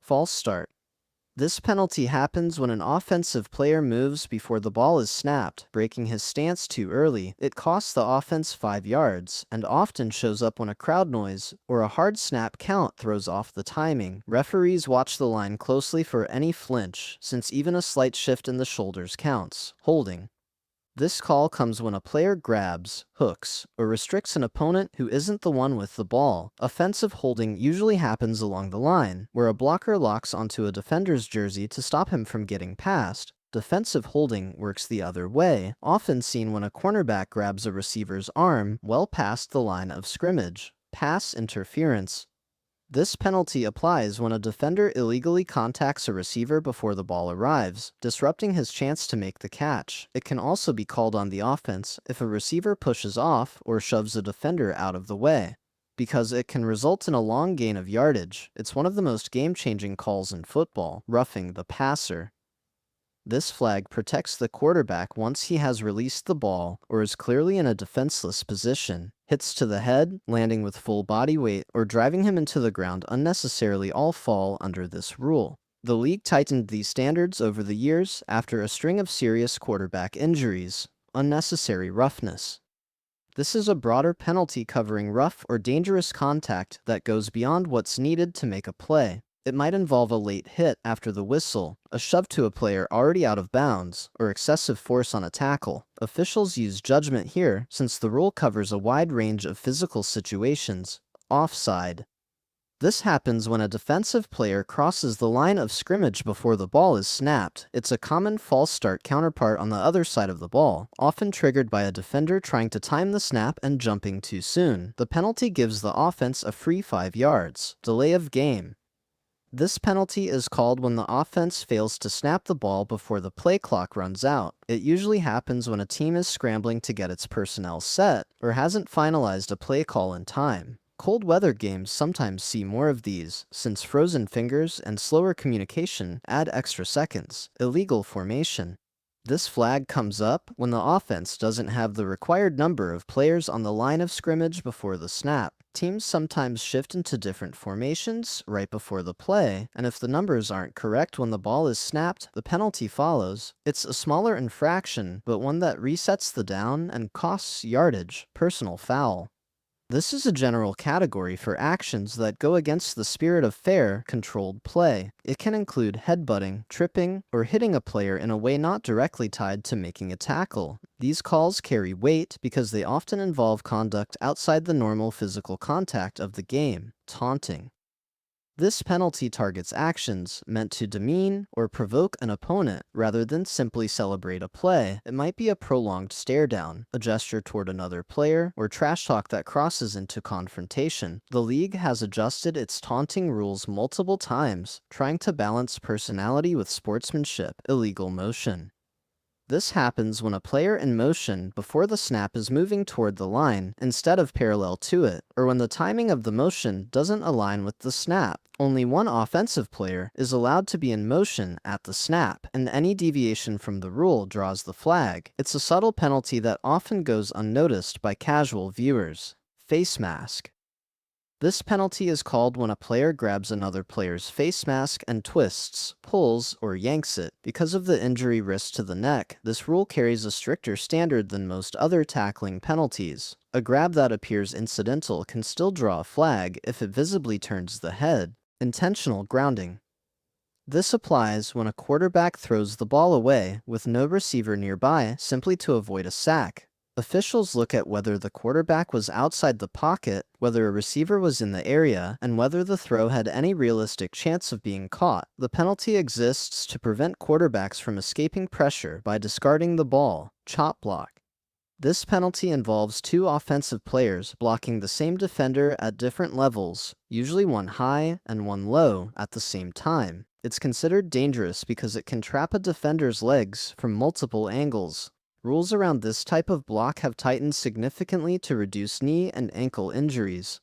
False start. This penalty happens when an offensive player moves before the ball is snapped, breaking his stance too early. It costs the offense 5 yards, and often shows up when a crowd noise or a hard snap count throws off the timing. Referees watch the line closely for any flinch, since even a slight shift in the shoulders counts. Holding. This call comes when a player grabs, hooks, or restricts an opponent who isn't the one with the ball. Offensive holding usually happens along the line, where a blocker locks onto a defender's jersey to stop him from getting past. Defensive holding works the other way, often seen when a cornerback grabs a receiver's arm well past the line of scrimmage. Pass interference. This penalty applies when a defender illegally contacts a receiver before the ball arrives, disrupting his chance to make the catch. It can also be called on the offense if a receiver pushes off or shoves a defender out of the way. Because it can result in a long gain of yardage, it's one of the most game-changing calls in football, roughing the passer. This flag protects the quarterback once he has released the ball or is clearly in a defenseless position. Hits to the head, landing with full body weight, or driving him into the ground unnecessarily all fall under this rule. The league tightened these standards over the years after a string of serious quarterback injuries. Unnecessary roughness. This is a broader penalty covering rough or dangerous contact that goes beyond what's needed to make a play. It might involve a late hit after the whistle, a shove to a player already out of bounds, or excessive force on a tackle. Officials use judgment here since the rule covers a wide range of physical situations. Offside. This happens when a defensive player crosses the line of scrimmage before the ball is snapped. It's a common false start counterpart on the other side of the ball, often triggered by a defender trying to time the snap and jumping too soon. The penalty gives the offense a free 5 yards. Delay of game. This penalty is called when the offense fails to snap the ball before the play clock runs out. It usually happens when a team is scrambling to get its personnel set or hasn't finalized a play call in time. Cold weather games sometimes see more of these, since frozen fingers and slower communication add extra seconds. Illegal formation. This flag comes up when the offense doesn't have the required number of players on the line of scrimmage before the snap. Teams sometimes shift into different formations right before the play, and if the numbers aren't correct when the ball is snapped, the penalty follows. It's a smaller infraction, but one that resets the down and costs yardage. Personal foul. This is a general category for actions that go against the spirit of fair, controlled play. It can include headbutting, tripping, or hitting a player in a way not directly tied to making a tackle. These calls carry weight because they often involve conduct outside the normal physical contact of the game. Taunting. This penalty targets actions meant to demean or provoke an opponent rather than simply celebrate a play. It might be a prolonged stare down, a gesture toward another player, or trash talk that crosses into confrontation. The league has adjusted its taunting rules multiple times, trying to balance personality with sportsmanship. Illegal motion. This happens when a player in motion before the snap is moving toward the line instead of parallel to it, or when the timing of the motion doesn't align with the snap. Only one offensive player is allowed to be in motion at the snap, and any deviation from the rule draws the flag. It's a subtle penalty that often goes unnoticed by casual viewers. Facemask. This penalty is called when a player grabs another player's face mask and twists, pulls, or yanks it. Because of the injury risk to the neck, this rule carries a stricter standard than most other tackling penalties. A grab that appears incidental can still draw a flag if it visibly turns the head. Intentional grounding. This applies when a quarterback throws the ball away with no receiver nearby simply to avoid a sack. Officials look at whether the quarterback was outside the pocket, whether a receiver was in the area, and whether the throw had any realistic chance of being caught. The penalty exists to prevent quarterbacks from escaping pressure by discarding the ball. Chop block. This penalty involves two offensive players blocking the same defender at different levels, usually one high and one low, at the same time. It's considered dangerous because it can trap a defender's legs from multiple angles. Rules around this type of block have tightened significantly to reduce knee and ankle injuries.